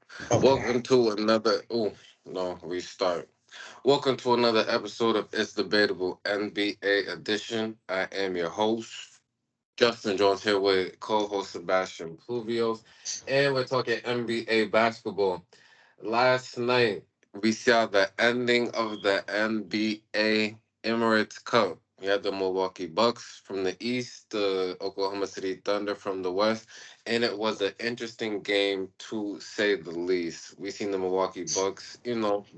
Okay. Welcome to another. Oh no, restart. Welcome to another episode of It's Debatable NBA edition. I am your host, Justin Jones, here with co-host Sebastian Pluvios, and we're talking NBA basketball. Last night, we saw the ending of the NBA Emirates Cup. We had the Milwaukee Bucks from the East, the Oklahoma City Thunder from the West, and it was an interesting game to say the least. We seen the Milwaukee Bucks,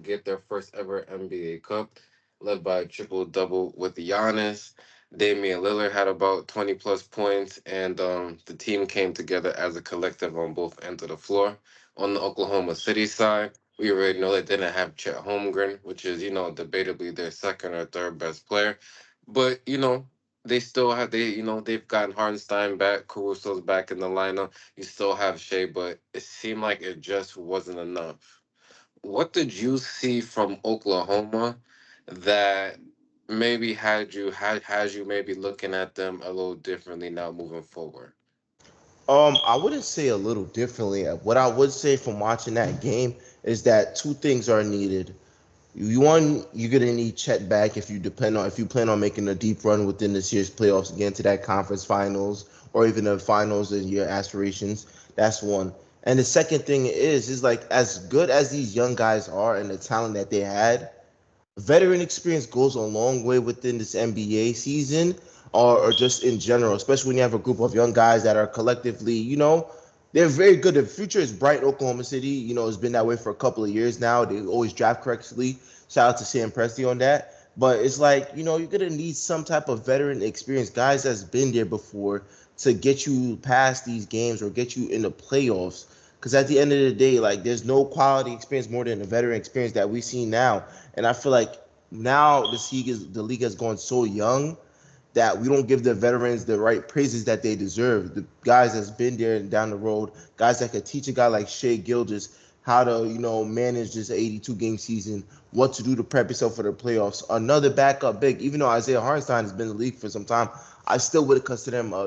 get their first ever NBA Cup, led by a triple double with Giannis. Damian Lillard had about 20 plus points, and the team came together as a collective on both ends of the floor. On the Oklahoma City side, we already know they didn't have Chet Holmgren, which is, debatably their second or third best player. But, they still have they've gotten Hardenstein back, Caruso's back in the lineup. You still have Shea, but it seemed like it just wasn't enough. What did you see from Oklahoma that maybe had you maybe looking at them a little differently now moving forward? I wouldn't say a little differently. What I would say from watching that game is that two things are needed. One, you're gonna need Chet back if you plan on making a deep run within this year's playoffs, again to that conference finals or even the finals in your aspirations. That's one. And the second thing is like as good as these young guys are and the talent that they had, veteran experience goes a long way within this NBA season or just in general, especially when you have a group of young guys that are collectively, they're very good. The future is bright in Oklahoma City. It's been that way for a couple of years now. They always draft correctly. Shout out to Sam Presti on that. But it's like, you're going to need some type of veteran experience, guys that's been there before to get you past these games or get you in the playoffs. Because at the end of the day, like, there's no quality experience more than the veteran experience that we see now. And I feel like now the league has gone so young that we don't give the veterans the right praises that they deserve. The guys that's been there and down the road, guys that could teach a guy like Shea Gilgis how to, manage this 82 game season, what to do to prep yourself for the playoffs. Another backup big, even though Isaiah Hartenstein has been in the league for some time, I still would consider him, a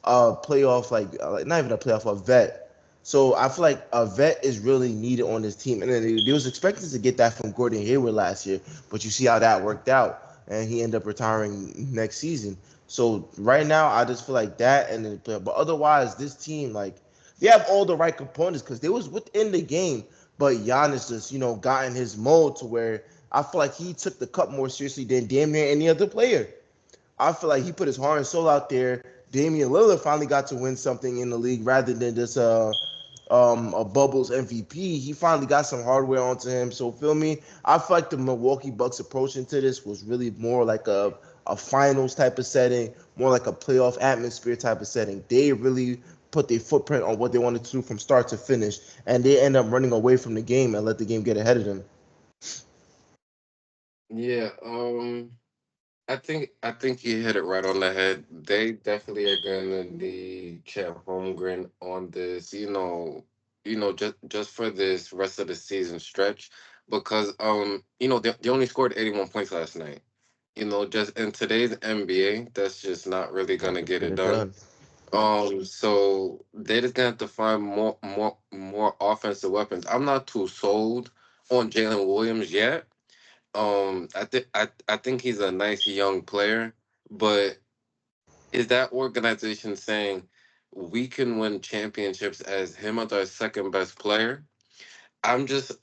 playoff, like not even a playoff, a vet. So I feel like a vet is really needed on this team. And then they was expected to get that from Gordon Hayward last year, but you see how that worked out, and he ended up retiring next season. So right now, I just feel like that, and then but otherwise, this team like they have all the right components because they was within the game, but Giannis just got in his mode to where I feel like he took the cup more seriously than damn near any other player. I feel like he put his heart and soul out there. Damian Lillard finally got to win something in the league rather than just a Bubbles MVP. He finally got some hardware onto him. So feel me, I feel like the Milwaukee Bucks approach into this was really more like a finals type of setting, more like a playoff atmosphere type of setting. They really put their footprint on what they wanted to do from start to finish, and they end up running away from the game and let the game get ahead of them. Yeah, I think you hit it right on the head. They definitely are gonna need Chet Holmgren on this, just for this rest of the season stretch, because they only scored 81 points last night. Just in today's NBA, that's just not really Not gonna gonna get get it it done. done. So they just gonna have to find more offensive weapons. I'm not too sold on Jalen Williams yet. I think he's a nice young player, but is that organization saying we can win championships as him as our second best player? I'm just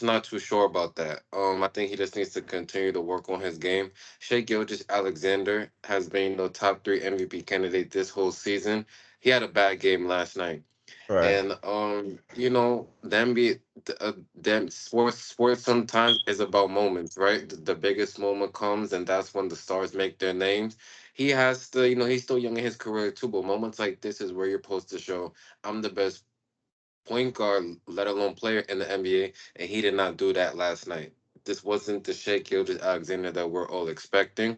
not too sure about that. I think he just needs to continue to work on his game. Shea Gilgeous Alexander has been top three MVP candidate this whole season. He had a bad game last night. Right. And them be them sports sometimes is about moments, right? The biggest moment comes, and that's when the stars make their names. He has to, he's still young in his career too, but moments like this is where you're supposed to show I'm the best point guard, let alone player in the NBA, and he did not do that last night. This wasn't the Shea Gilgeous Alexander that we're all expecting.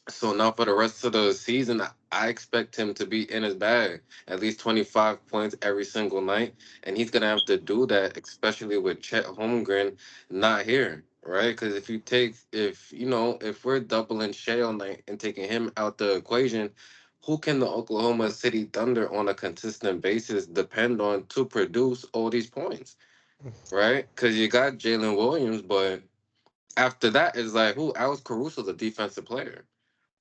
So now for the rest of the season, I expect him to be in his bag, at least 25 points every single night, and he's gonna have to do that, especially with Chet Holmgren not here, right? Because if we're doubling Shea all night and taking him out the equation, who can the Oklahoma City Thunder on a consistent basis depend on to produce all these points, right? Because you got Jalen Williams, but after that is like who? Alex Caruso's a defensive player.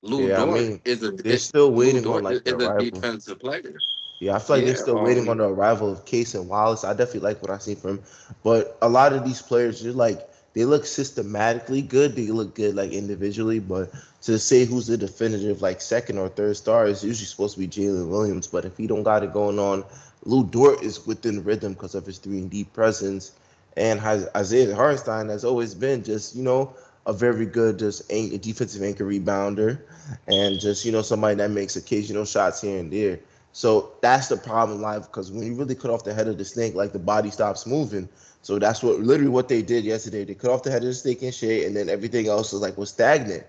Lou Yeah, I Dort mean, is a they're still Lou waiting on Dort like the is a arrival. defensive player. Yeah, I feel like they're Yeah. still waiting on the arrival of Case and Wallace. I definitely like what I see from him, but a lot of these players, they're like they look systematically good. They look good like individually, but to say who's the definitive like second or third star is usually supposed to be Jalen Williams. But if he don't got it going on, Lou Dort is within rhythm because of his 3-and-D presence, and has Isaiah Hartenstein has always been just a very good just defensive anchor rebounder, and just somebody that makes occasional shots here and there. So that's the problem live because when you really cut off the head of the snake, like the body stops moving. So that's what literally what they did yesterday. They cut off the head of the snake and shit, and then everything else was stagnant.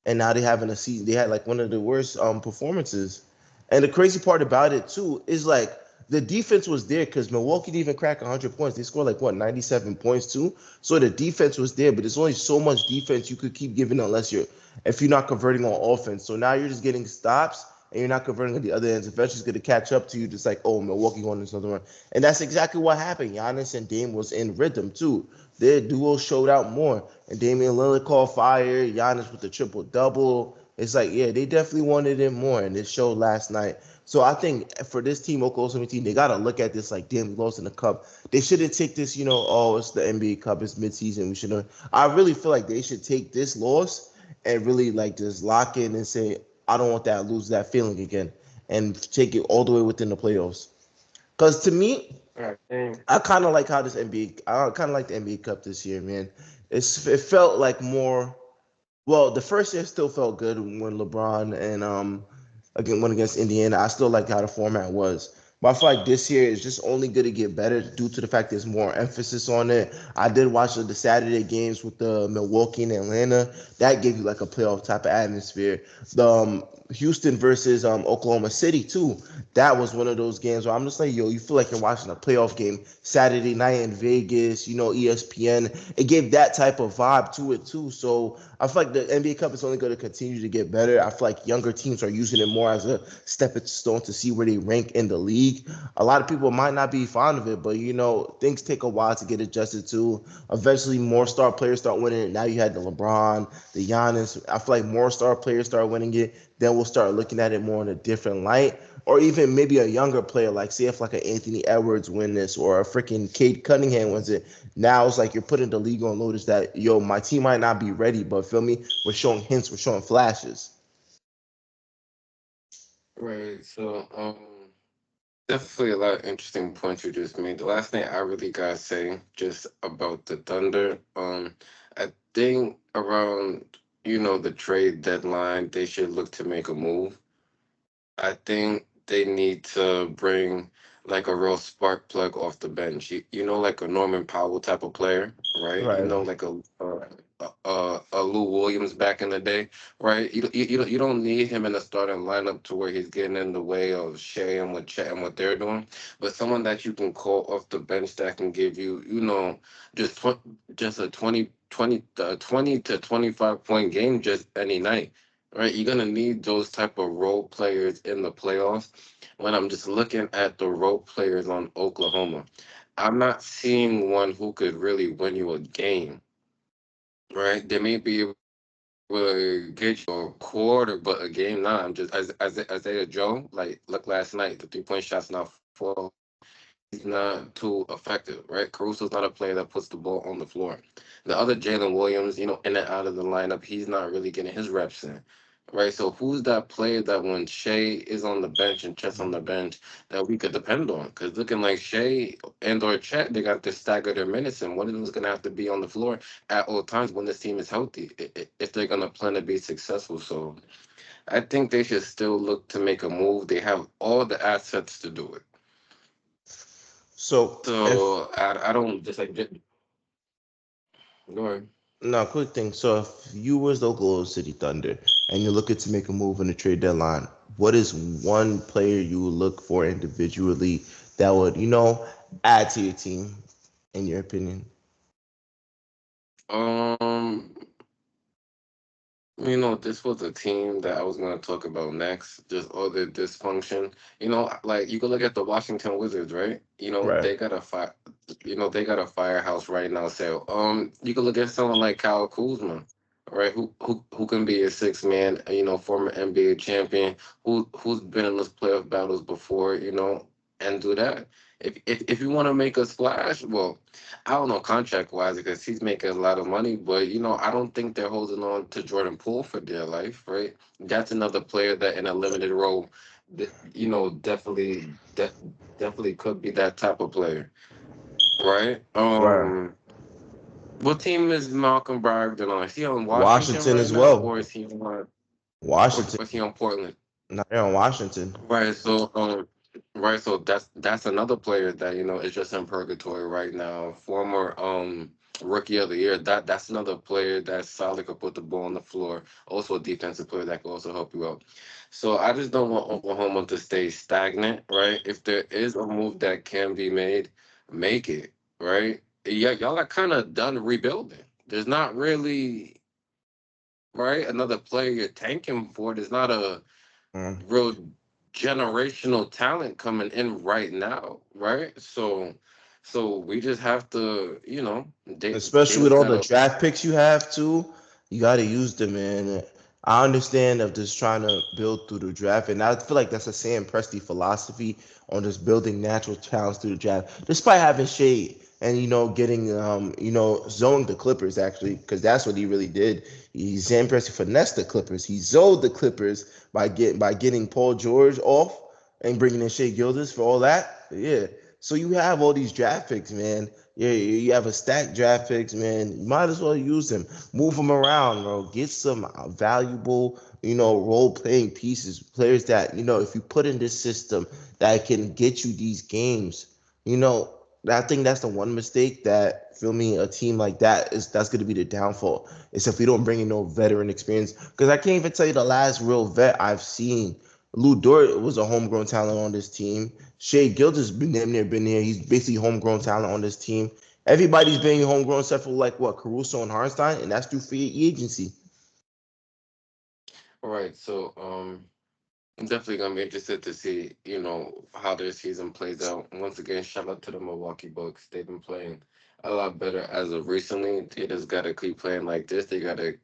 And now they having a season. They had like one of the worst performances. And the crazy part about it too is like the defense was there because Milwaukee didn't even crack 100 points. They scored like what 97 points too. So the defense was there, but there's only so much defense you could keep giving unless if you're not converting on offense. So now you're just getting stops and you're not converting on the other ends. Eventually, it's going to catch up to you. Just like, oh, Milwaukee won this another one, and that's exactly what happened. Giannis and Dame was in rhythm too. Their duo showed out more, and Damian Lillard caught fire. Giannis with the triple double. It's like, yeah, they definitely wanted it more, and it showed last night. So I think for this team, Oklahoma City team, they gotta look at this like, damn, we lost in the cup. They shouldn't take this, oh, it's the NBA Cup, it's midseason. We should. I really feel like they should take this loss and really like just lock in and say, I don't want that lose that feeling again, and take it all the way within the playoffs. Because to me, Right. And I kind of like how this NBA. I kind of like the NBA Cup this year, man. It felt like more. Well, the first year still felt good when LeBron and again went against Indiana. I still like how the format was. But I feel like this year is just only going to get better due to the fact there's more emphasis on it. I did watch the Saturday games with the Milwaukee and Atlanta. That gave you like a playoff type of atmosphere. The Houston versus Oklahoma City too. That was one of those games where I'm just like, yo, you feel like you're watching a playoff game Saturday night in Vegas. ESPN. It gave that type of vibe to it too. So I feel like the NBA Cup is only going to continue to get better. I feel like younger teams are using it more as a stepping stone to see where they rank in the league. A lot of people might not be fond of it, but things take a while to get adjusted to. Eventually, more star players start winning it. Now you had the LeBron, the Giannis. I feel like more star players start winning it. Then we'll start looking at it more in a different light. Or even maybe a younger player, like say if like an Anthony Edwards win this or a freaking Cade Cunningham wins it. Now it's like you're putting the league on notice that yo, my team might not be ready, but feel me, we're showing hints, we're showing flashes. right. So definitely a lot of interesting points you just made. The last thing I really gotta say just about the Thunder, I think around the trade deadline they should look to make a move. I think they need to bring like a real spark plug off the bench. Like a Norman Powell type of player, right? Right. Like a Lou Williams back in the day, right? You don't need him in the starting lineup to where he's getting in the way of Shea and what Chet and what they're doing, but someone that you can call off the bench that can give you, just just a 20 to 25 point game just any night, right? You're gonna need those type of role players in the playoffs. When I'm just looking at the role players on Oklahoma, I'm not seeing one who could really win you a game, right? They may be able to get you a quarter, but a game not. I'm just as Isaiah Joe, like look last night, the 3 point shots not fall. He's not too effective, right? Caruso's not a player that puts the ball on the floor. The other Jalen Williams, in and out of the lineup, he's not really getting his reps in, right? So who's that player that when Shea is on the bench and Chet's on the bench that we could depend on? Because looking like Shea and or Chet, they got to stagger their minutes, and one of them is going to have to be on the floor at all times when this team is healthy if they're going to plan to be successful. So I think they should still look to make a move. They have all the assets to do it. So if So I don't just go ahead. no quick thing, so if you was the Oklahoma City Thunder and you're looking to make a move in the trade deadline, what is one player you would look for individually that would add to your team, in your opinion? Um, This was a team that I was going to talk about next. Just all the dysfunction. Like you could look at the Washington Wizards, right? Right. They got a firehouse right now. So, you could look at someone like Kyle Kuzma, right? Who can be a six man. Former NBA champion, who's been in those playoff battles before. And do that. If you want to make a splash, well, I don't know contract wise because he's making a lot of money, but I don't think they're holding on to Jordan Poole for dear life, right? That's another player that in a limited role, definitely could be that type of player, right? Right. What team is Malcolm Brogdon on? Is he on Washington Washington right as now, well. or is he on, or Washington. is he on Portland? Not there on Washington. Right, so that's another player that is just in purgatory right now. Former rookie of the year. That's another player that's solid, could put the ball on the floor. Also a defensive player that could also help you out. So I just don't want Oklahoma to stay stagnant, right? If there is a move that can be made, make it, right? Yeah, y'all are kind of done rebuilding. There's not really, right, another player you're tanking for. There's not a Mm. real generational talent coming in right now, right? So we just have to, they Especially with just all the gotta. draft picks you have too, you got to use them, man. I understand of just trying to build through the draft, and I feel like that's a Sam Presti philosophy on just building natural talents through the draft, despite having shade and getting zoned the Clippers actually, because that's what he really did. Sam Presti finessed the Clippers. He zoned the Clippers by getting Paul George off and bringing in Shea Gilders for all that. Yeah. So you have all these draft picks, man. Yeah, you have a stacked draft picks, man. You might as well use them, move them around, bro. Get some valuable, role playing pieces, players that if you put in this system that can get you these games. You know, I think that's the one mistake that feel me a team like that is that's going to be the downfall. Is if we don't bring in no veteran experience. Because I can't even tell you the last real vet I've seen. Lou Dort was a homegrown talent on this team. Shea Gildas been damn near been here. He's basically homegrown talent on this team. Everybody's being homegrown except for like what Caruso and Harnstein, and that's through free agency. All right, so I'm definitely gonna be interested to see, how their season plays out. Once again, shout out to the Milwaukee Bucks. They've been playing a lot better as of recently. They just gotta keep playing like this. They gotta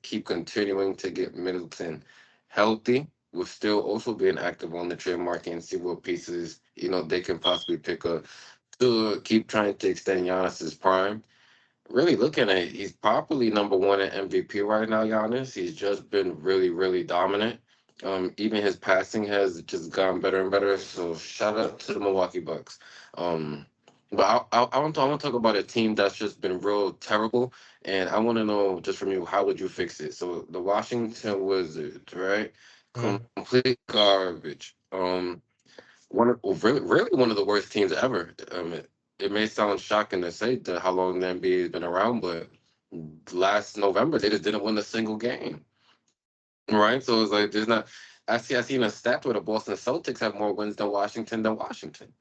keep continuing to get Middleton healthy. With still also being active on the trade market and see what pieces they can possibly pick up to keep trying to extend Giannis's prime. Really looking at it, he's probably number one in MVP right now, Giannis. He's just been really, really dominant. Even his passing has just gotten better and better. So shout out to the Milwaukee Bucks. Um, but I want to talk about a team that's just been real terrible, and I want to know just from you, how would you fix it? So the Washington Wizards, right? Mm. Complete garbage. Really one of the worst teams ever. It may sound shocking to say that how long the NBA has been around, but last November they just didn't win a single game, right? So it's like there's not. I seen a stat where the Boston Celtics have more wins than Washington,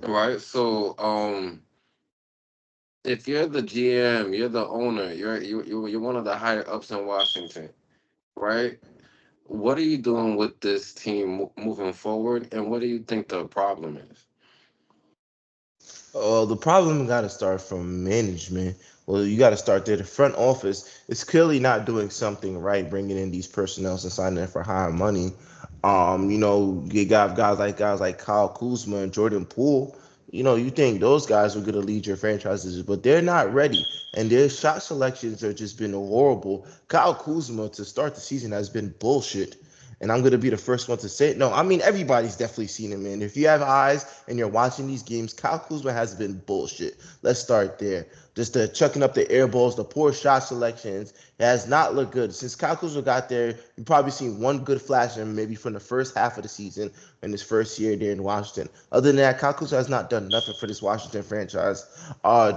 right? So if you're the GM, you're the owner, you're one of the higher ups in Washington, right? What are you doing with this team moving forward, and what do you think the problem is? The problem got to start from management. Well, you got to start there. The front office is clearly not doing something right, bringing in these personnel and signing them for higher money. You got guys like Kyle Kuzma and Jordan Poole. You think those guys are going to lead your franchises, but they're not ready, and their shot selections are just been horrible. Kyle Kuzma to start the season has been bullshit. And I'm gonna be the first one to say it. No, I mean everybody's definitely seen him, man. If you have eyes and you're watching these games, Kyle Kuzma has been bullshit. Let's start there. Just the chucking up the air balls, the poor shot selections, it has not looked good. Since Kyle Kuzma got there, you've probably seen one good flash in maybe from the first half of the season in his first year there in Washington. Other than that, Kyle Kuzma has not done nothing for this Washington franchise.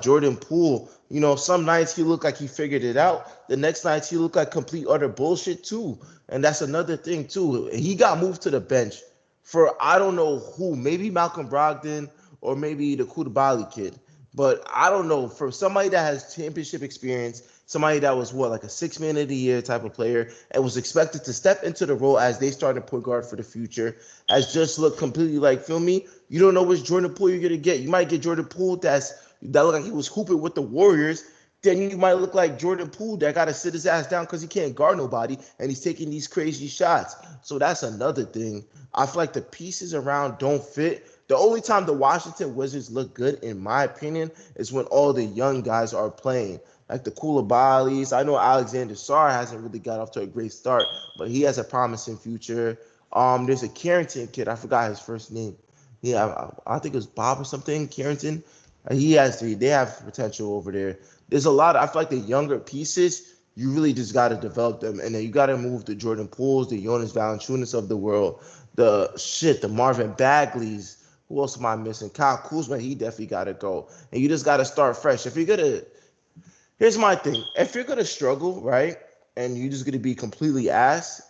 Jordan Poole, some nights he looked like he figured it out. The next nights he looked like complete utter bullshit too. And that's another thing too. He got moved to the bench for I don't know who, maybe Malcolm Brogdon or maybe the Koulibaly kid. But I don't know. For somebody that has championship experience, somebody that was what like a 6 man of the year type of player and was expected to step into the role as they started point guard for the future, has just looked completely like feel me. You don't know which Jordan Poole you're gonna get. You might get Jordan Poole that looked like he was hooping with the Warriors. Then you might look like Jordan Poole that got to sit his ass down because he can't guard nobody and he's taking these crazy shots. So that's another thing. I feel like the pieces around don't fit. The only time the Washington Wizards look good, in my opinion, is when all the young guys are playing. Like the Koulibaly's. I know Alexander Sarr hasn't really got off to a great start, but he has a promising future. There's a Carrington kid. I forgot his first name. Yeah, I think it was Bob or something. Carrington. He has three. They have potential over there. There's a lot. I feel like the younger pieces, you really just got to develop them, and then you got to move the Jordan Pooles, the Jonas Valanciunas of the world, the Marvin Bagleys. Who else am I missing? Kyle Kuzma, he definitely got to go, and you just got to start fresh. If you're gonna Here's my thing. If you're gonna struggle, right, and you're just gonna be completely ass,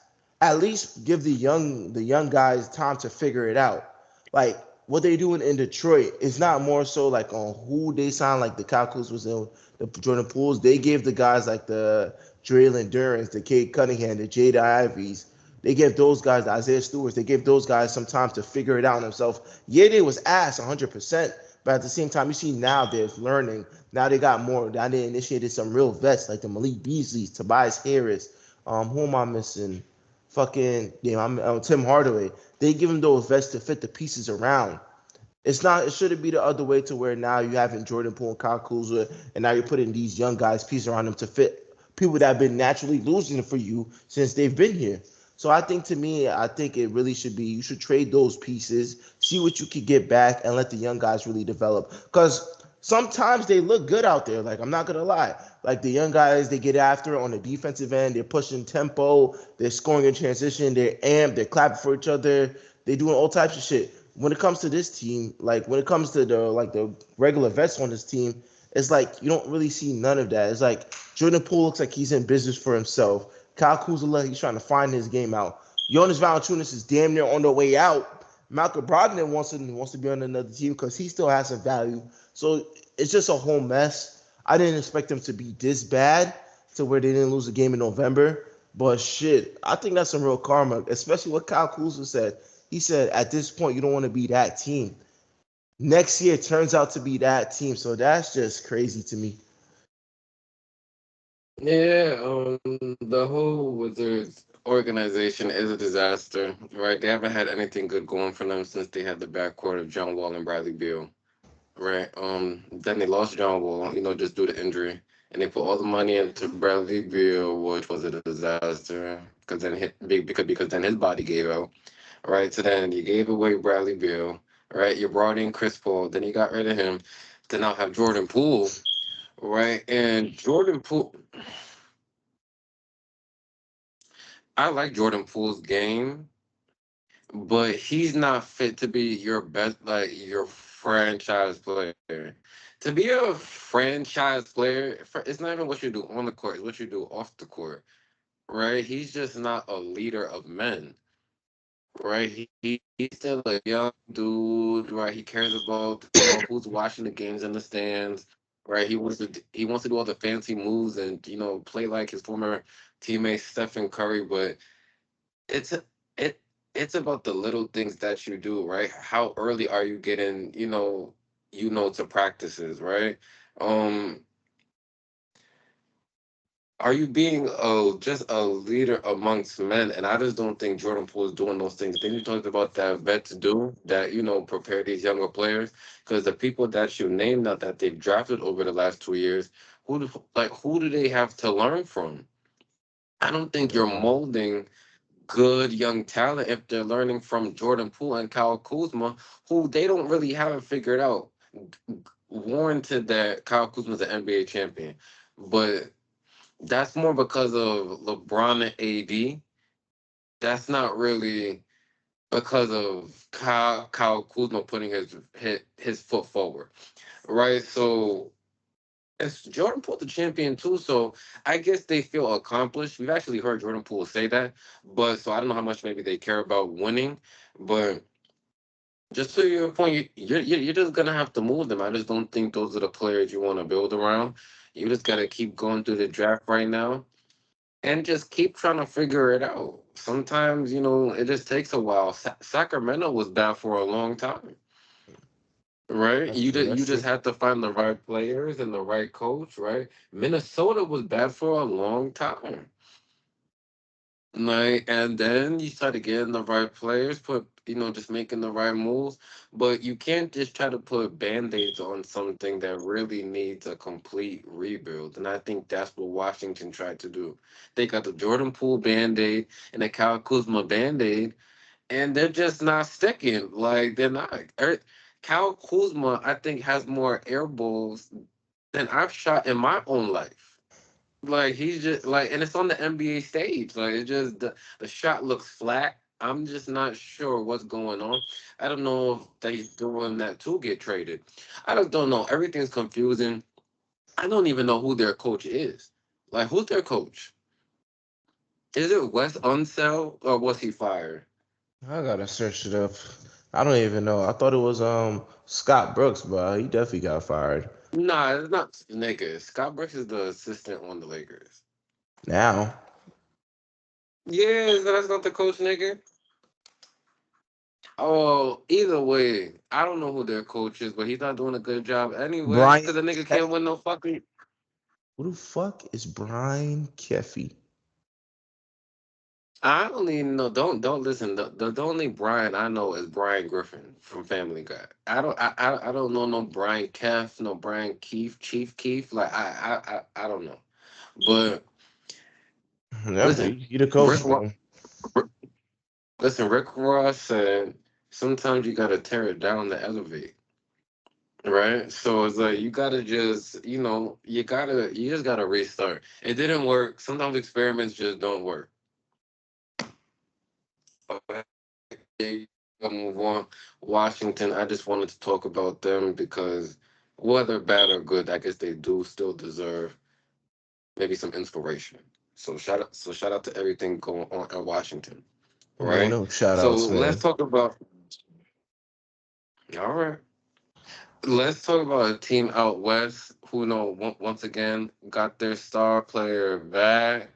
at least give the young guys time to figure it out. Like what they doing in Detroit is not more so like on who they sign, like the Calcus was in the Jordan Pools. They gave the guys like the Draylon Durans, the Kate Cunningham, the Jada Ivies. They gave those guys, the Isaiah Stewarts, they gave those guys some time to figure it out themselves. Yeah, they was ass 100%, but at the same time, you see now they're learning. Now they got more. Now they initiated some real vets like the Malik Beasleys, Tobias Harris. Who am I missing? Fucking yeah, I'm Tim Hardaway. They give him those vets to fit the pieces around. It's not. It shouldn't be the other way to where now you having Jordan Poole and Kyle Kuzma, and now you're putting these young guys pieces around them to fit people that have been naturally losing for you since they've been here. So I think to me, I think it really should be you should trade those pieces, see what you could get back, and let the young guys really develop. Because sometimes they look good out there. Like I'm not gonna lie, like the young guys they get after on the defensive end, they're pushing tempo, they're scoring in transition, they're amped, they're clapping for each other, they're doing all types of shit. When it comes to this team, like when it comes to the regular vets on this team, it's like you don't really see none of that. It's like Jordan Poole looks like he's in business for himself. Kyle Kuzma, he's trying to find his game out. Jonas Valanciunas is damn near on the way out. Malcolm Brogdon wants to be on another team because he still has some value. So it's just a whole mess. I didn't expect them to be this bad to where they didn't lose a game in November. But shit, I think that's some real karma, especially what Kyle Kuzma said. He said at this point you don't want to be that team. Next year turns out to be that team. So that's just crazy to me. Yeah, the whole Wizards organization is a disaster, right? They haven't had anything good going for them since they had the backcourt of John Wall and Bradley Beal, right? Then they lost John Wall, just due to injury, and they put all the money into Bradley Beal, which was a disaster because because then his body gave out, right? So then you gave away Bradley Beal, right? You brought in Chris Paul, then you got rid of him to now have Jordan Poole, right? And Jordan Poole, I like Jordan Poole's game, but he's not fit to be your best, like your franchise player. To be a franchise player, it's not even what you do on the court; it's what you do off the court, right? He's just not a leader of men, right? He's still a young dude, right? He cares about who's watching the games in the stands, right? He wants to do all the fancy moves and play like his former teammate Stephen Curry, but it's it it's about the little things that you do, right? How early are you getting, to practices, right? Um, are you being just a leader amongst men? And I just don't think Jordan Poole is doing those things. Then you talked about that vets do that, prepare these younger players because the people that you named now that they've drafted over the last 2 years, who do they have to learn from? I don't think you're Yeah. molding good young talent if they're learning from Jordan Poole and Kyle Kuzma, who they don't really have it figured out. Warranted that Kyle Kuzma's an NBA champion, but that's more because of LeBron and AD. That's not really because of Kyle Kuzma putting his foot forward, right? So it's Jordan Poole the champion too, so I guess they feel accomplished. We've actually heard Jordan Poole say that, but so I don't know how much maybe they care about winning. But just to your point, you're just gonna have to move them. I just don't think those are the players you want to build around. You just gotta keep going through the draft right now and just keep trying to figure it out. Sometimes, it just takes a while. Sacramento was bad for a long time, right? That's true. That's You just true. have to find the right players and the right coach, right? Minnesota was bad for a long time. Like, and then you start to get in the right players, just making the right moves. But you can't just try to put band-aids on something that really needs a complete rebuild. And I think that's what Washington tried to do. They got the Jordan Poole band-aid and the Kyle Kuzma band-aid, and they're just not sticking. Like, they're not. Kyle Kuzma, I think, has more air balls than I've shot in my own life. Like he's just like, and it's on the NBA stage. Like it just the shot looks flat. I'm just not sure what's going on. I don't know if they doing that to get traded. I just don't know. Everything's confusing. I don't even know who their coach is. Like who's their coach? Is it Wes Unseld or was he fired? I gotta search it up. I don't even know. I thought it was Scott Brooks, but he definitely got fired. Nah, it's not nigga. Scott Brooks is the assistant on the Lakers. Now, Yeah, that's not the coach, nigga. Oh, either way, I don't know who their coach is, but he's not doing a good job anyways, Brian because the nigga can't win Keffy. no fucking. Who the fuck is Brian Keffy? I don't even know. Don't listen. The only Brian I know is Brian Griffin from Family Guy. I don't know no Brian Keff, no Brian Keefe, Chief Keef. Like I don't know. But Yeah, listen, he the coach Rick. Ro- though. Rick- Listen, Rick Ross said sometimes you gotta tear it down to elevate. Right. So it's like you gotta just, you just gotta restart. It didn't work. Sometimes experiments just don't work. Okay. Yeah, gotta move on. Washington, I just wanted to talk about them because whether bad or good, I guess they do still deserve maybe some inspiration. Shout out to everything going on in Washington. No, Right. no shout So outs, let's man. talk about all right. Let's talk about a team out west who once again got their star player back.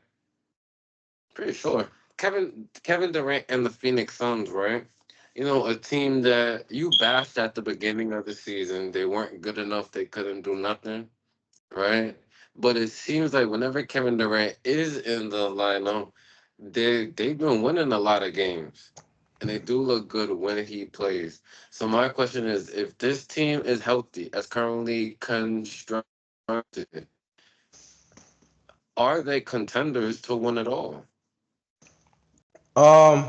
Pretty sure Kevin Durant and the Phoenix Suns, right? A team that you bashed at the beginning of the season. They weren't good enough. They couldn't do nothing, right? But it seems like whenever Kevin Durant is in the lineup, they've been winning a lot of games, and they do look good when he plays. So my question is, if this team is healthy, as currently constructed, are they contenders to win it all? Um,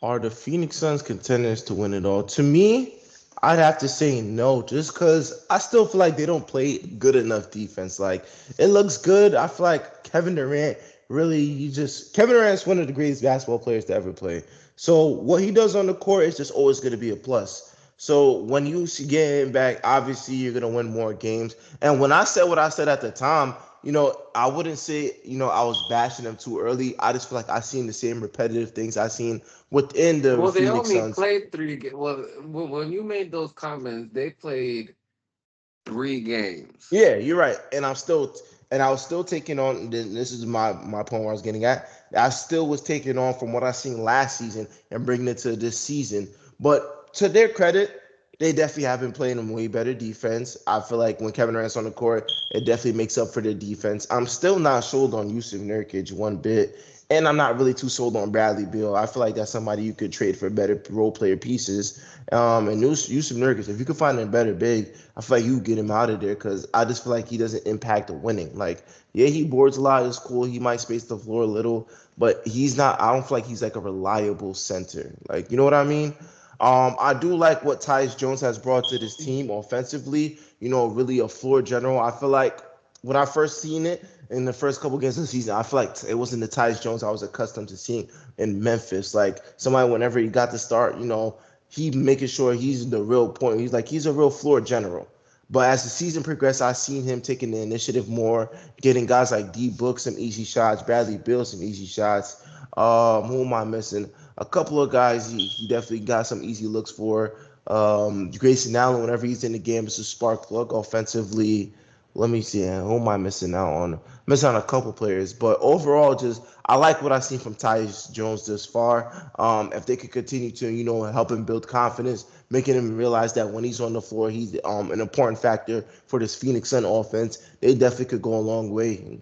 Are the Phoenix Suns contenders to win it all? To me, I'd have to say no, just because I still feel like they don't play good enough defense. Like it looks good. I feel like Kevin Durant really, Kevin Durant's one of the greatest basketball players to ever play. So what he does on the court is just always going to be a plus. So when you see get him back, obviously you're gonna win more games. And when I said what I said at the time, I wouldn't say, I was bashing them too early. I just feel like I seen the same repetitive things I seen within the Well, they Phoenix only Suns. played Well, when you made those comments, they played 3 games. Yeah, you're right. And I was still taking on. This is my point where I was getting at. I still was taking on from what I seen last season and bringing it to this season. But to their credit, they definitely have been playing a way better defense. I feel like when Kevin Durant's on the court, it definitely makes up for their defense. I'm still not sold on Yusuf Nurkic one bit, and I'm not really too sold on Bradley Beal. I feel like that's somebody you could trade for better role player pieces. And Yusuf Nurkic, if you could find a better big, I feel like you get him out of there because I just feel like he doesn't impact the winning. Like, yeah, he boards a lot. It's cool. He might space the floor a little, but he's not. I don't feel like he's like a reliable center. Like, you know what I mean? I do like what Tyus Jones has brought to this team offensively. Really a floor general. I feel like when I first seen it in the first couple games of the season, I feel like it wasn't the Tyus Jones I was accustomed to seeing in Memphis. Like somebody, whenever he got to start, he making sure he's the real point. He's a real floor general. But as the season progressed, I seen him taking the initiative more, getting guys like D Book some easy shots, Bradley Bill some easy shots. Who am I missing? A couple of guys he definitely got some easy looks for. Grayson Allen, whenever he's in the game, is a spark plug offensively. Let me see. Who am I missing out on? Missing on a couple players, but overall, just I like what I've seen from Tyus Jones this far. If they could continue to, help him build confidence, making him realize that when he's on the floor, he's an important factor for this Phoenix Sun offense. They definitely could go a long way.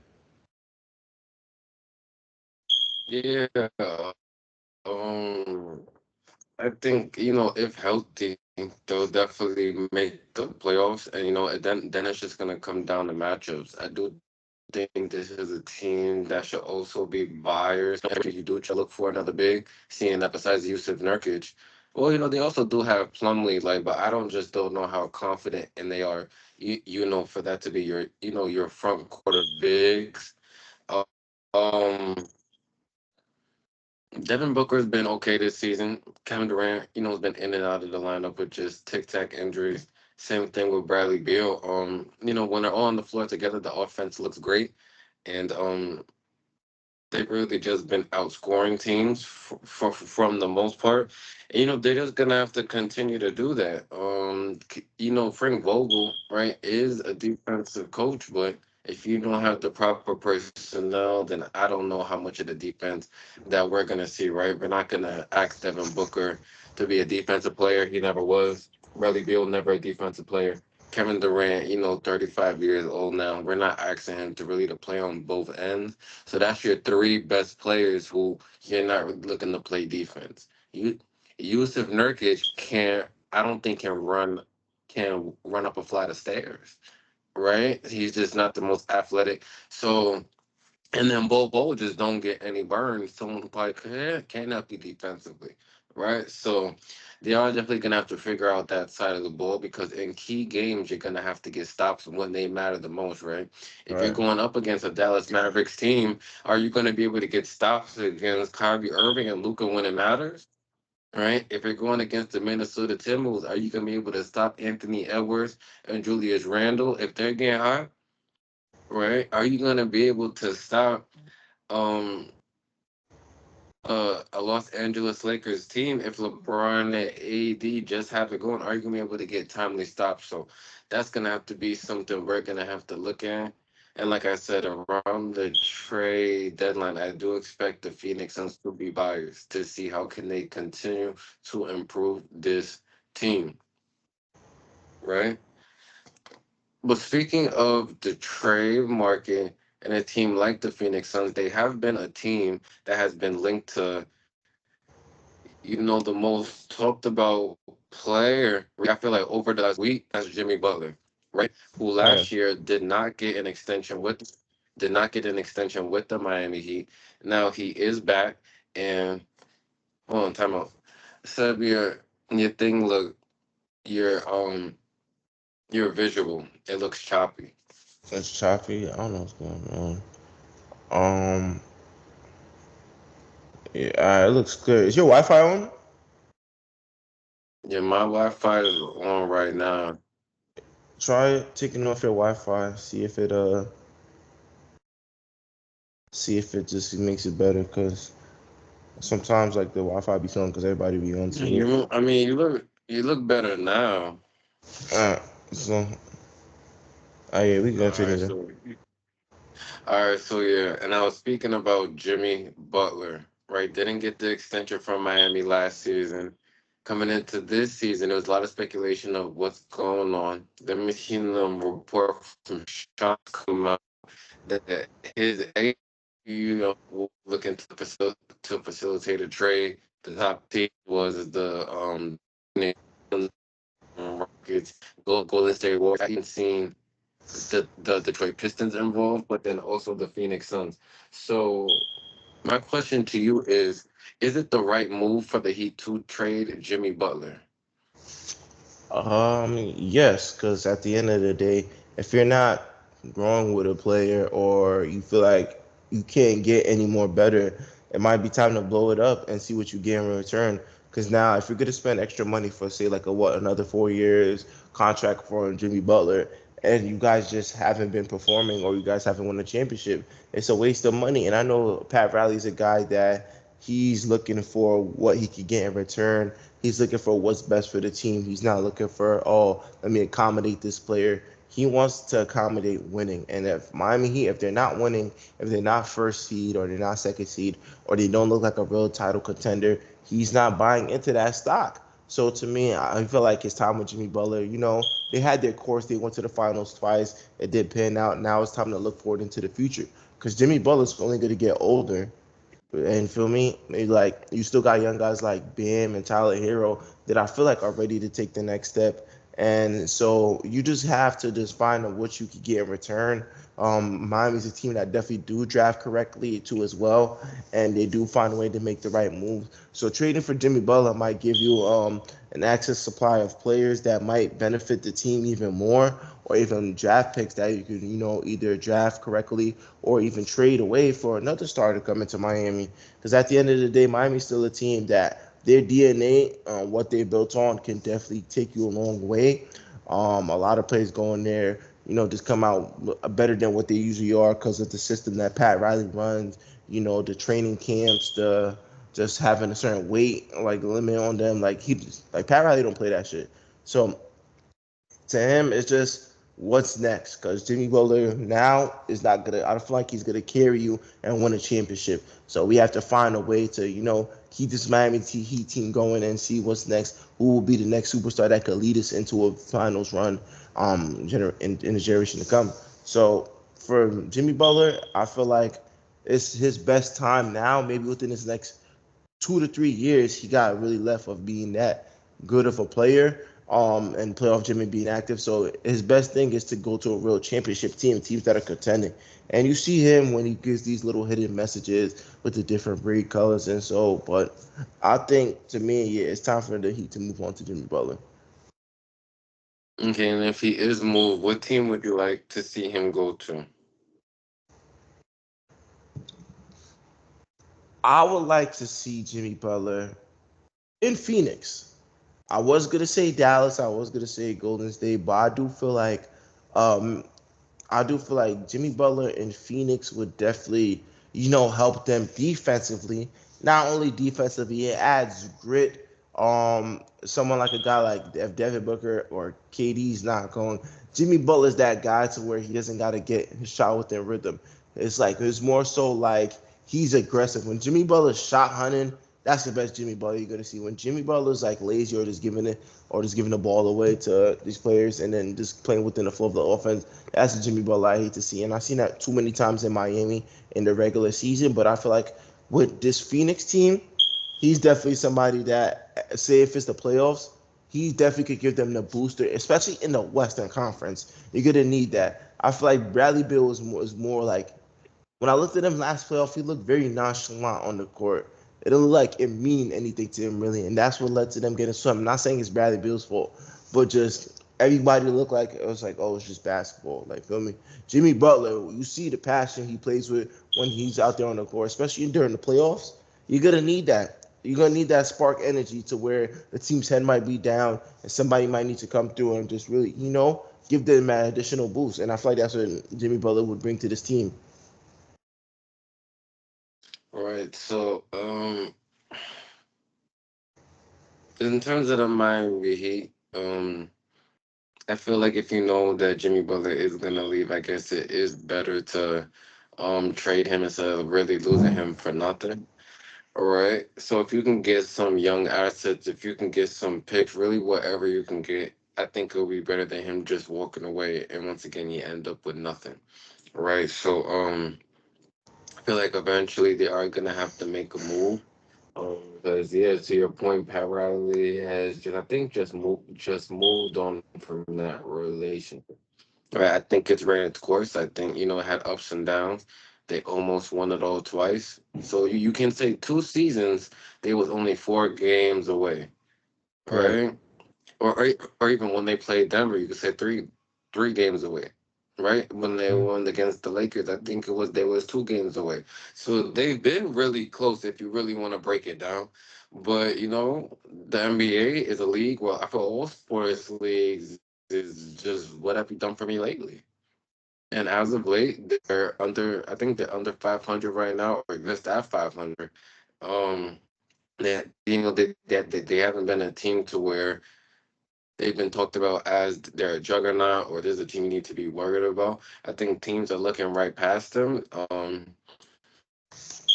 Yeah, I think if healthy, they'll definitely make the playoffs, and then it's just gonna come down to matchups. I do think this is a team that should also be buyers. Every you do try to look for another big, seeing that besides Yusuf Nurkic, well, they also do have Plumlee, but I don't know how confident and they are. For that to be your front quarter bigs. Um, Devin Booker's been okay this season. Kevin Durant, has been in and out of the lineup with just tic tac injuries. Same thing with Bradley Beal. When they're all on the floor together, the offense looks great, and they've really just been outscoring teams from the most part. And, they're just gonna have to continue to do that. Frank Vogel, right, is a defensive coach, but if you don't have the proper personnel, then I don't know how much of the defense that we're gonna see. Right, we're not gonna ask Devin Booker to be a defensive player. He never was. Bradley Beal never a defensive player. Kevin Durant, 35 years old now. We're not asking him to really to play on both ends. So that's your three best players who you're not really looking to play defense. Yusuf Nurkic can't. I don't think can run up a flight of stairs. Right? He's just not the most athletic. So and then Bo just don't get any burns. Someone who probably cannot be defensively, right? So they are definitely gonna have to figure out that side of the ball because in key games you're gonna have to get stops when they matter the most, right? If you're Right. going up against a Dallas Mavericks team, are you gonna be able to get stops against Kyrie Irving and Luca when it matters? Right? If you're going against the Minnesota Timberwolves, are you gonna be able to stop Anthony Edwards and Julius Randle if they're getting hot? Right? Are you gonna be able to stop um a Los Angeles Lakers team if LeBron and AD just have it going? Are you gonna be able to get timely stops? So that's gonna have to be something we're gonna have to look at. And like I said, around the trade deadline, I do expect the Phoenix Suns to be buyers to see how can they continue to improve this team, right? But speaking of the trade market and a team like the Phoenix Suns, they have been a team that has been linked to the most talked about player, I feel like over the last week, that's Jimmy Butler, right? Who Right. last year did not get an extension with the Miami Heat. Now he is back and hold on, time out. Seb, your thing your visual, it looks choppy. It's choppy. I don't know what's going on. Yeah, it looks clear. Is your Wi-Fi on? Yeah, my Wi-Fi is on right now. Try taking off your Wi-Fi. See if it just makes it better. Cause sometimes like the Wi-Fi be on because everybody be on to it. I mean, you look better now. Uh, so yeah, we can All continue right, then. yeah, and I was speaking about Jimmy Butler, right? Didn't get the extension from Miami last season. Coming into this season, there was a lot of speculation of what's going on. Then we seen them report from Sean come out that his agent, looking to facilitate a trade. The top team was the Rockets, Golden State Warriors. I even seen the Detroit Pistons involved, but then also the Phoenix Suns. So my question to you is it the right move for the Heat to trade Jimmy Butler? Yes, because at the end of the day, if you're not growing with a player or you feel like you can't get any more better, it might be time to blow it up and see what you get in return. Because now, if you're gonna spend extra money for say like another 4 years contract for Jimmy Butler, and you guys just haven't been performing or you guys haven't won a championship, it's a waste of money. And I know Pat Riley's a guy that he's looking for what he could get in return. He's looking for what's best for the team. He's not looking for, oh, let me accommodate this player. He wants to accommodate winning. And if Miami Heat, if they're not winning, if they're not first seed or they're not second seed or they don't look like a real title contender, he's not buying into that stock. So to me, I feel like it's time with Jimmy Butler. They had their course. They went to the finals twice. It did pan out. Now it's time to look forward into the future because Jimmy Butler's only going to get older. And feel me, like you still got young guys like Bam and Tyler Hero that I feel like are ready to take the next step. And so you just have to just find what you could get in return. Miami's a team that definitely do draft correctly too as well, and they do find a way to make the right moves. So trading for Jimmy Butler might give you an access supply of players that might benefit the team even more, or even draft picks that you could either draft correctly or even trade away for another star to come into Miami. Because at the end of the day, Miami's still a team that their DNA, what they built on, can definitely take you a long way. A lot of players going there, just come out better than what they usually are because of the system that Pat Riley runs. The training camps, the just having a certain weight like limit on them. Like Pat Riley don't play that shit. So to him, it's just what's next because Jimmy Butler now is not gonna. I don't feel like he's gonna carry you and win a championship. So we have to find a way to keep this Miami Heat team going and see what's next. Who will be the next superstar that could lead us into a finals run in the generation to come. So for Jimmy Butler, I feel like it's his best time now. Maybe within his next 2 to 3 years, he got really left of being that good of a player, and playoff Jimmy being active. So his best thing is to go to a real championship team, teams that are contending. And you see him when he gives these little hidden messages with the different breed colors and so. But I think to me, yeah, it's time for the Heat to move on to Jimmy Butler. Okay, and if he is moved, what team would you like to see him go to? I would like to see Jimmy Butler in Phoenix. I was gonna say Dallas. I was gonna say Golden State, but um, I do feel like Jimmy Butler in Phoenix would definitely, help them defensively. Not only defensively, it adds grit. Someone like a guy like if Devin Booker or KD's not going, Jimmy Butler's that guy to where he doesn't got to get his shot within rhythm. It's more so like he's aggressive. When Jimmy Butler's shot hunting, that's the best Jimmy Butler you're gonna see. When Jimmy Butler's like lazy or just giving the ball away to these players and then just playing within the flow of the offense, that's the Jimmy Butler I hate to see. And I've seen that too many times in Miami in the regular season. But I feel like with this Phoenix team, he's definitely somebody that, say if it's the playoffs, he definitely could give them the booster, especially in the Western Conference. You're gonna need that. I feel like Bradley Beal is more like when I looked at him last playoff, he looked very nonchalant on the court. It didn't look like it mean anything to him really, and that's what led to them getting swept. I'm not saying it's Bradley Beal's fault, but just everybody looked like it was like, oh, it's just basketball. Like, feel me? Jimmy Butler, you see the passion he plays with when he's out there on the court, especially during the playoffs. You're gonna need that. You're gonna need that spark energy to where the team's head might be down and somebody might need to come through and just really, give them an additional boost. And I feel like that's what Jimmy Butler would bring to this team. All right, so in terms of the Miami Heat, I feel like if you know that Jimmy Butler is gonna leave, I guess it is better to trade him instead of really losing him for nothing. All right. So if you can get some young assets, if you can get some picks, really whatever you can get, I think it'll be better than him just walking away and once again you end up with nothing. All right. So I feel like eventually they are gonna have to make a move. Because yeah, to your point, Pat Riley has just I think just moved on from that relationship. Right, I think it's ran its course. I think it had ups and downs. They almost won it all twice. So you can say 2 seasons they was only 4 games away, Right. right? Or even when they played Denver, you could say three games away, right? When they won against the Lakers, I think they was 2 games away. So they've been really close if you really want to break it down. But the NBA is a league. Well, I feel all sports leagues is just what have you done for me lately? And as of late, they're under. I think they're under 500 right now, or just at 500. Um, that they haven't been a team to where they've been talked about as they're a juggernaut or there's a team you need to be worried about. I think teams are looking right past them. I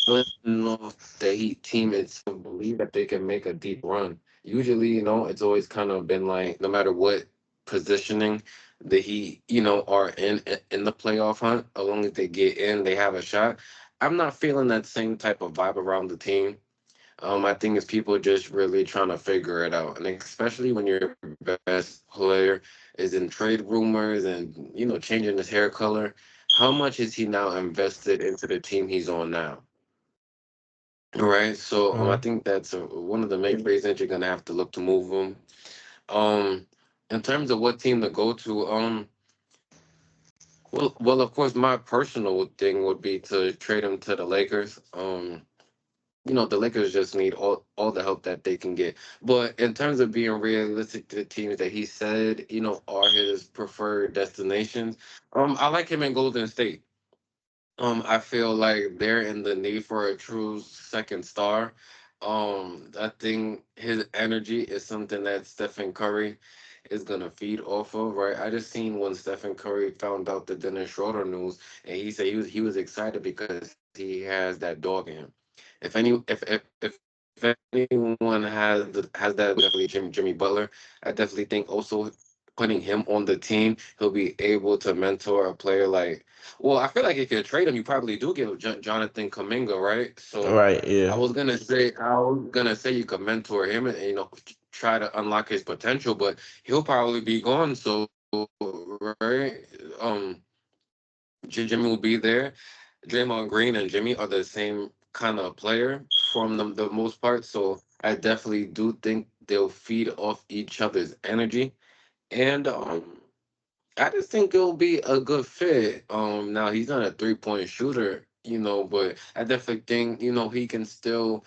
don't know if the Heat team itself believe that they can make a deep run. Usually, it's always kind of been like no matter what positioning the Heat, are in the playoff hunt, as long as they get in, they have a shot. I'm not feeling that same type of vibe around the team. I think it's people just really trying to figure it out, and especially when your best player is in trade rumors and changing his hair color. How much is he now invested into the team he's on now? Right. So I Uh-huh. think that's one of the main reasons you're gonna have to look to move him. Um, in terms of what team to go to, well, of course, my personal thing would be to trade him to the Lakers. The Lakers just need all the help that they can get. But in terms of being realistic to the teams that he said, are his preferred destinations, I like him in Golden State. I feel like they're in the need for a true second star. I think his energy is something that Stephen Curry is gonna feed off of, right? I just seen when Stephen Curry found out the Dennis Schroeder news, and he said he was excited because he has that dog in him. If anyone has that definitely Jimmy Butler. I definitely think also putting him on the team, he'll be able to mentor a player like. Well, I feel like if you trade him, you probably do give Jonathan Kaminga, right? So Right. Yeah. I was gonna say you could mentor him and try to unlock his potential, but he'll probably be gone. So right, Jimmy will be there. Draymond Green and Jimmy are the same kind of player from the most part. So I definitely do think they'll feed off each other's energy. And I just think it'll be a good fit. Now he's not a 3-point shooter, but I definitely think, he can still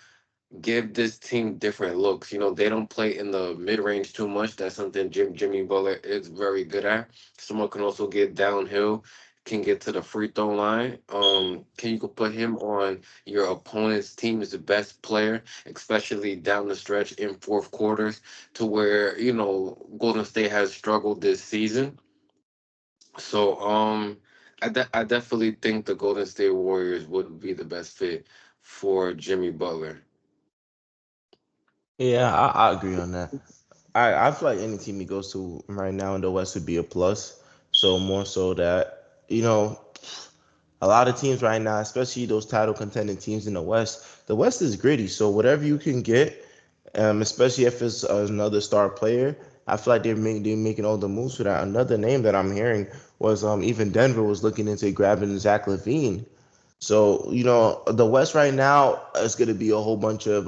give this team different looks. They don't play in the mid range too much. That's something Jimmy Butler is very good at. Someone can also get downhill, can get to the free throw line. Can you could put him on your opponent's team's best player, especially down the stretch in fourth quarters, to where Golden State has struggled this season. So I definitely think the Golden State Warriors would be the best fit for Jimmy Butler. Yeah, I agree on that. I feel like any team he goes to right now in the West would be a plus. So more so that a lot of teams right now, especially those title contending teams in the West is gritty. So whatever you can get, especially if it's another star player, I feel like they're making all the moves for that. Another name that I'm hearing was even Denver was looking into grabbing Zach Levine. So the West right now is going to be a whole bunch of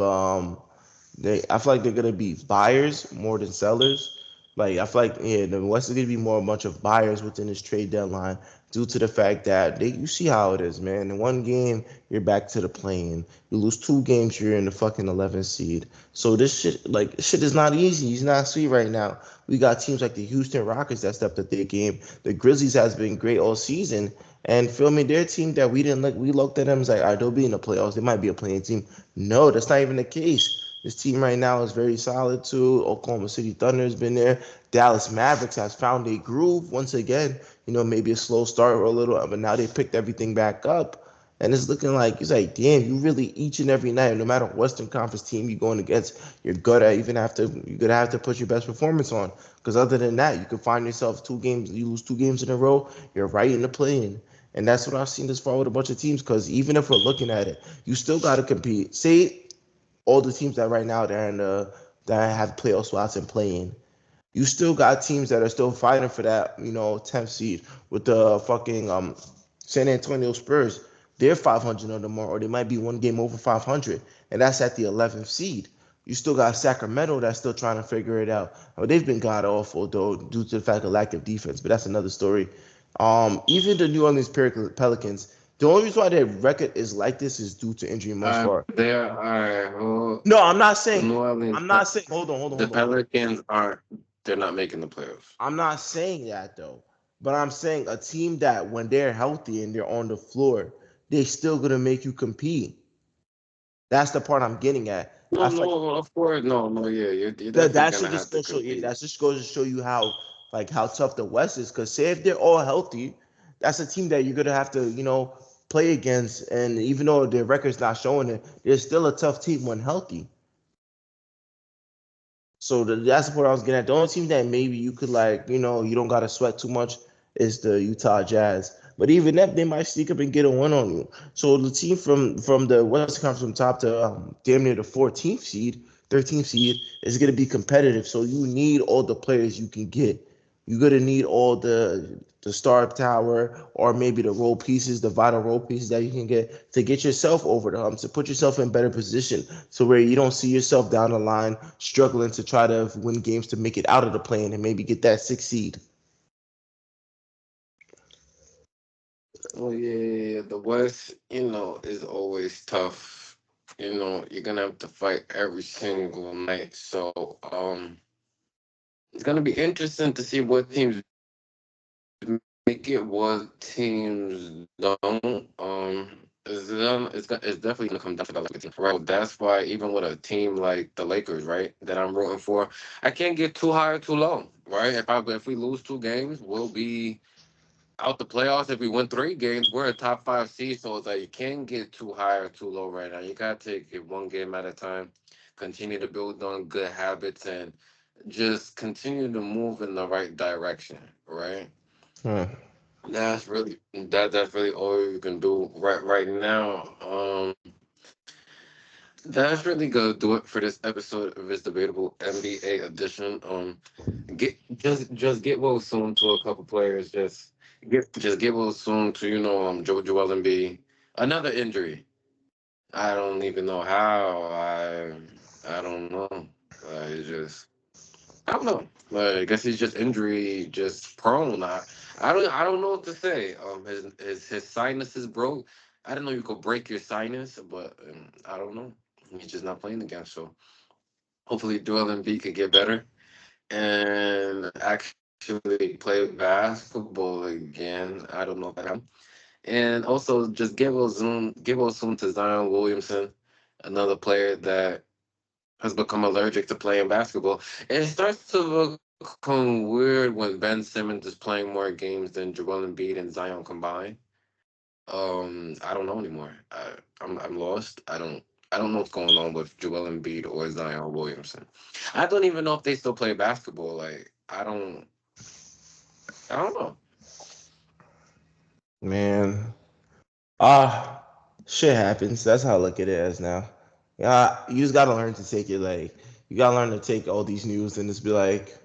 I feel like they're gonna be buyers more than sellers. Like I feel like the West is gonna be more a bunch of buyers within this trade deadline due to the fact that you see how it is, man. In one game you're back to the plane. You lose two games, you're in the fucking 11th seed. So this shit is not easy. It's not sweet right now. We got teams like the Houston Rockets that stepped up their game. The Grizzlies has been great all season. And feel me, their team that we didn't look, we looked at them as like, all right, they'll be in the playoffs. They might be a playing team. No, that's not even the case. This team right now is very solid too. Oklahoma City Thunder has been there. Dallas Mavericks has found a groove once again. Maybe a slow start or a little, but now they picked everything back up. And it's looking like it's like, damn, you really each and every night, no matter what Western Conference team you're going against, you're gonna have to put your best performance on. Because other than that, you could find yourself you lose two games in a row, you're right in the play-in. And that's what I've seen this far with a bunch of teams. Because even if we're looking at it, you still got to compete. Say all the teams that right now they're in the that have playoff spots and playing. You still got teams that are still fighting for that, 10th seed with the fucking San Antonio Spurs. They're 500 or more, or they might be one game over 500, and that's at the 11th seed. You still got Sacramento that's still trying to figure it out. They've been god awful though due to the fact of lack of defense, but that's another story. Even the New Orleans Pelicans, the only reason why their record is like this is due to injury most far. There are No, I'm not the saying. New Orleans I'm not saying. Hold on, hold on, the hold on. Pelicans aren't. They're not making the playoffs. I'm not saying that though. But I'm saying a team that when they're healthy and they're on the floor, they still gonna make you compete. That's the part I'm getting at. I No, feel like no, of course, no, no, yeah, you're definitely that gonna should have just to go show you. compete. That just goes to show you how how tough the West is. Because say if they're all healthy, that's a team that you're gonna have to play against. And even though their record's not showing it, they're still a tough team when healthy. So that's what I was getting at. The only team that maybe you could you don't gotta sweat too much is the Utah Jazz. But even that, they might sneak up and get a win on you. So the team from the Western Conference from top to damn near the 14th seed, 13th seed is gonna be competitive. So you need all the players you can get. You're gonna need all the star power or maybe the role pieces, the vital role pieces that you can get to get yourself over the hump, to put yourself in better position, so where you don't see yourself down the line struggling to try to win games to make it out of the play and maybe get that sixth seed. Oh yeah, yeah, yeah. The West, is always tough. You're gonna have to fight every single night. So, it's gonna be interesting to see what teams make it, what teams don't. It's definitely gonna come down to the Lakers team, right? That's why even with a team like the Lakers, right, that I'm rooting for, I can't get too high or too low, right? If we lose 2 games, we'll be out the playoffs. If we win 3 games, we're a top 5 seed. So it's like you can't get too high or too low right now. You gotta take it one game at a time. Continue to build on good habits and just continue to move in the right direction, right? Hmm. That's really all you can do right now. That's really gonna do it for this episode of It's Debatable NBA edition. Just get well soon to a couple players. Just get well soon to Joel Embiid. Another injury. I don't even know how. I don't know. I don't know. I guess he's just injury, just prone. I don't know what to say. His sinuses broke. I didn't know you could break your sinus, but I don't know. He's just not playing again. So hopefully, Joel Embiid could get better and actually play basketball again. I don't know if that happened. And also, just give a zoom to Zion Williamson, another player that has become allergic to playing basketball. And it starts to become weird when Ben Simmons is playing more games than Joel Embiid and Zion combined. I don't know anymore. I'm lost. I don't know what's going on with Joel Embiid or Zion Williamson. I don't even know if they still play basketball. Like I don't know. Man, shit happens. That's how I look at it as now. Yeah, you just gotta learn to take it you gotta learn to take all these news and just be like,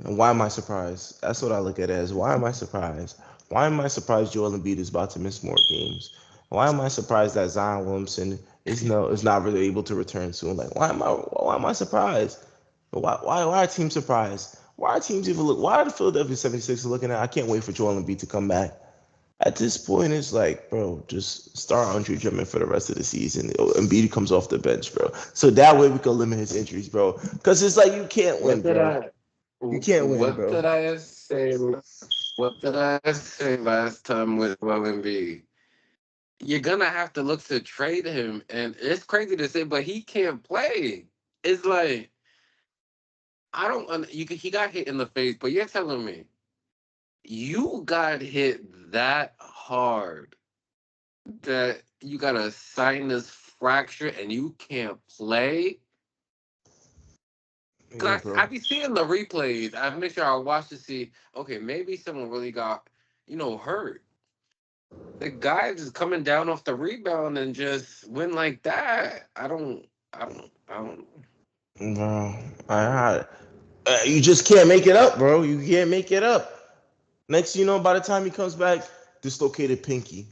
why am I surprised? That's what I look at it as. Why am I surprised? Why am I surprised Joel Embiid is about to miss more games? Why am I surprised that Zion Williamson is not really able to return soon? Like, why am I surprised? Why are teams surprised? Why are teams even look? Why are the Philadelphia 76ers looking at? I can't wait for Joel Embiid to come back. At this point, it's like, bro, just start Andre Drummond for the rest of the season. Embiid comes off the bench, bro. So that way we can limit his injuries, bro. Because it's like you can't What win, did bro. I? You can't win, What bro. did I say? What did I say last time with Joel Embiid? You're gonna have to look to trade him, and it's crazy to say, but he can't play. It's like I don't. He got hit in the face, but you're telling me you got hit that hard that you got a sinus fracture and you can't play. Yeah, Cause bro. I be seeing the replays. I make sure I watch to see. Okay, maybe someone really got hurt. The guy just coming down off the rebound and just win like that. I don't. Bro, you just can't make it up, bro. You can't make it up. Next, by the time he comes back, dislocated pinky.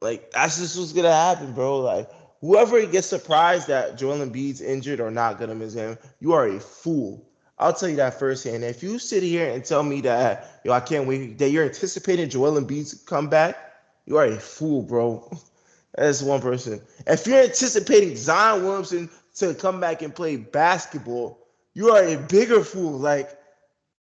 Like that's just what's gonna happen, bro. Like whoever gets surprised that Joel Embiid's injured or not gonna miss him, you are a fool. I'll tell you that firsthand. If you sit here and tell me that I can't wait that you're anticipating Joel Embiid's comeback, you are a fool, bro. That's one person. If you're anticipating Zion Williamson to come back and play basketball, you are a bigger fool. Like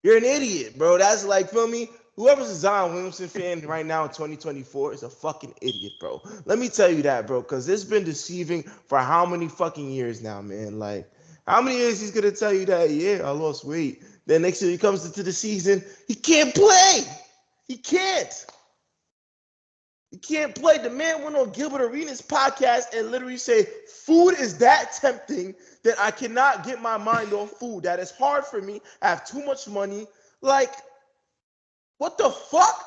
you're an idiot, bro. That's like, feel me? whoever's a Zion Williamson fan right now in 2024 is a fucking idiot, bro. Let me tell you that, bro, because it's been deceiving for how many fucking years now, man? Like, how many years he's gonna tell you that? Yeah, I lost weight. Then next year he comes into the season, he can't play. He can't. He can't play. The man went on Gilbert Arenas' podcast and literally said, "Food is that tempting that I cannot get my mind off food. That is hard for me. I have too much money." Like, what the fuck?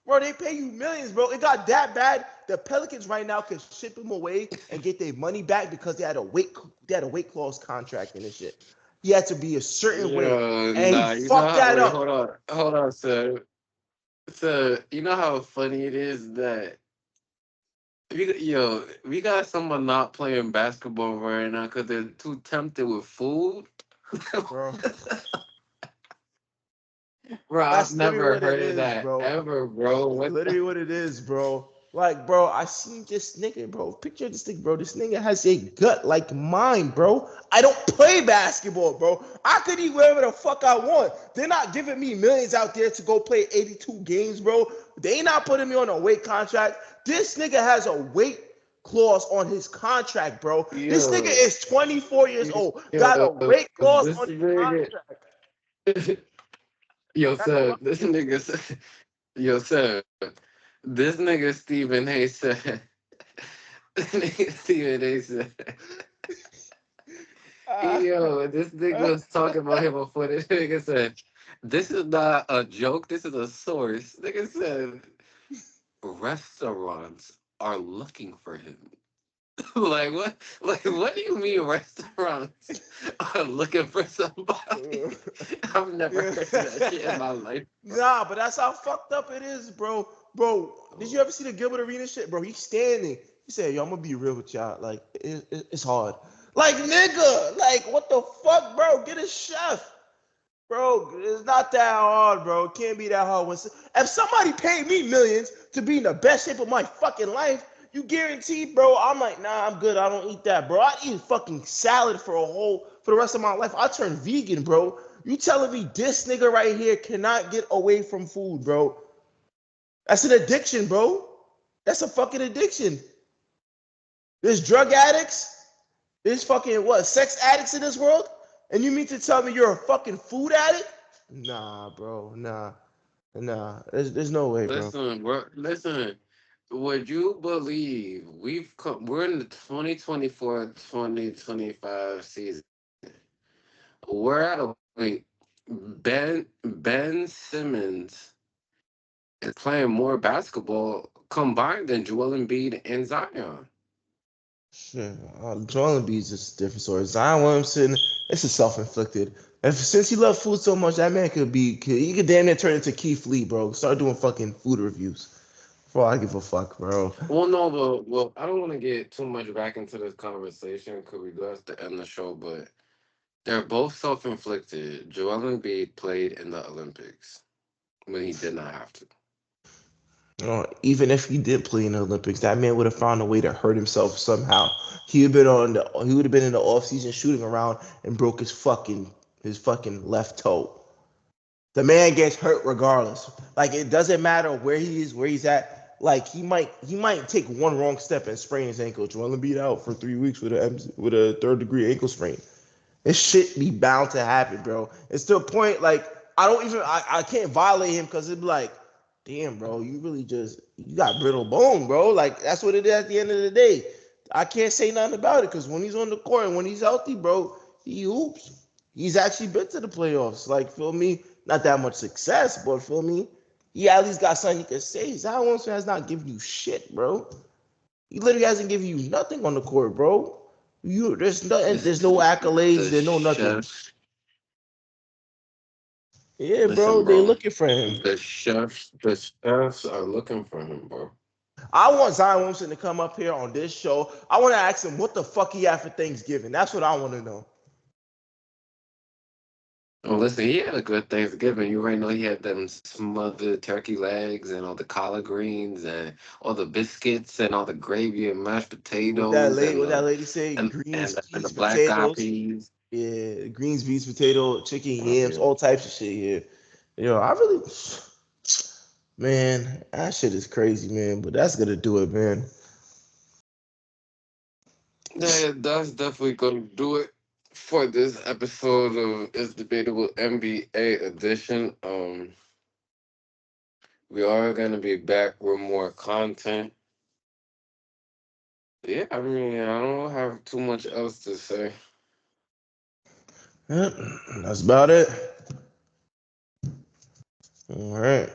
Bro, they pay you millions, bro. It got that bad. The Pelicans right now can ship him away and get their money back because they had a weight clause contract and this shit. He had to be a certain weight, Yo, and he nah, you know fucked how? that Wait, up, hold on, sir. So you know how funny it is that we got someone not playing basketball right now because they're too tempted with food. bro. Bro, I've That's literally never what it heard of is, that bro. ever, bro. It's What the? literally what it is, bro. Like, bro, I seen this nigga, bro. Picture this nigga, bro. This nigga has a gut like mine, bro. I don't play basketball, bro. I could eat whatever the fuck I want. They're not giving me millions out there to go play 82 games, bro. They not putting me on a weight contract. This nigga has a weight clause on his contract, bro. This nigga Yo, is 24 years old. Got a yo, weight clause this on his nigga, contract. yo, That's sir, fucked this up. nigga, yo, sir, this nigga Stephen A said, this nigga Stephen A said, yo, this nigga was talking about him before. This nigga said, this is not a joke, this is a source. Nigga said, restaurants are looking for him. Like what? Like what do you mean restaurants are looking for somebody? I've never Yeah. heard of that shit in my life, bro. Nah, but that's how fucked up it is, bro. Bro, did you ever see the Gilbert Arenas shit, bro? He's standing. He said, "Yo, I'm gonna be real with y'all. Like, it's hard. Like, nigga, like, what the fuck, bro? Get a chef, bro. It's not that hard, bro. It can't be that hard. If somebody paid me millions to be in the best shape of my fucking life, you guaranteed, bro. I'm like, nah, I'm good. I don't eat that, bro. I eat fucking salad for the rest of my life. I turn vegan, bro. You telling me this nigga right here cannot get away from food, bro? That's an addiction, bro. That's a fucking addiction. There's drug addicts. There's fucking what? Sex addicts in this world? And you mean to tell me you're a fucking food addict? Nah, bro. Nah. There's no way, bro. Listen, bro. Listen. Would you believe we're in the 2024-2025 season. We're at a point. Ben Simmons is playing more basketball combined than Joel Embiid and Zion. Shit, Joel Embiid is just a different story. Zion Williamson, it's a self-inflicted. And since he loves food so much, that man he could damn near turn into Keith Lee, bro. Start doing fucking food reviews. Before I give a fuck, bro. Well, no, but well, I don't want to get too much back into this conversation because we do have to end the show. But they're both self-inflicted. Joel Embiid played in the Olympics when he did not have to. Even if he did play in the Olympics, that man would have found a way to hurt himself somehow. He would have been in the off season shooting around and broke his fucking left toe. The man gets hurt regardless. Like it doesn't matter where he is, where he's at. Like he might take one wrong step and sprain his ankle. Joel Embiid out for 3 weeks with a third-degree ankle sprain. This shit be bound to happen, bro. It's to a point like I can't violate him because it'd be like, damn, bro, you got brittle bone, bro. Like that's what it is at the end of the day. I can't say nothing about it because when he's on the court and when he's healthy, bro, he hoops. He's actually been to the playoffs. Like, feel me? Not that much success, but feel me? He at least got something you can say. Zion Williamson has not given you shit, bro. He literally hasn't given you nothing on the court, bro. There's nothing, This, there's no accolades, the there's no nothing. chefs, Yeah, bro, listen, they bro. looking for him. The chefs are looking for him, bro. I want Zion Williamson to come up here on this show. I want to ask him what the fuck he had for Thanksgiving. That's what I want to know. Oh, listen, he had a good Thanksgiving. You already know he had them smothered turkey legs and all the collard greens and all the biscuits and all the gravy and mashed potatoes What that lady say? Greens, and the peas, black eyed potatoes. peas. Yeah, greens, beans, potato, chicken, Oh, yams, yeah. all types of shit here. I really. Man, that shit is crazy, man. But that's gonna do it, man. Yeah, that's definitely gonna do it for this episode of It's Debatable NBA edition. We are gonna be back with more content. Yeah, I mean, I don't have too much else to say. Yep, that's about it. All right.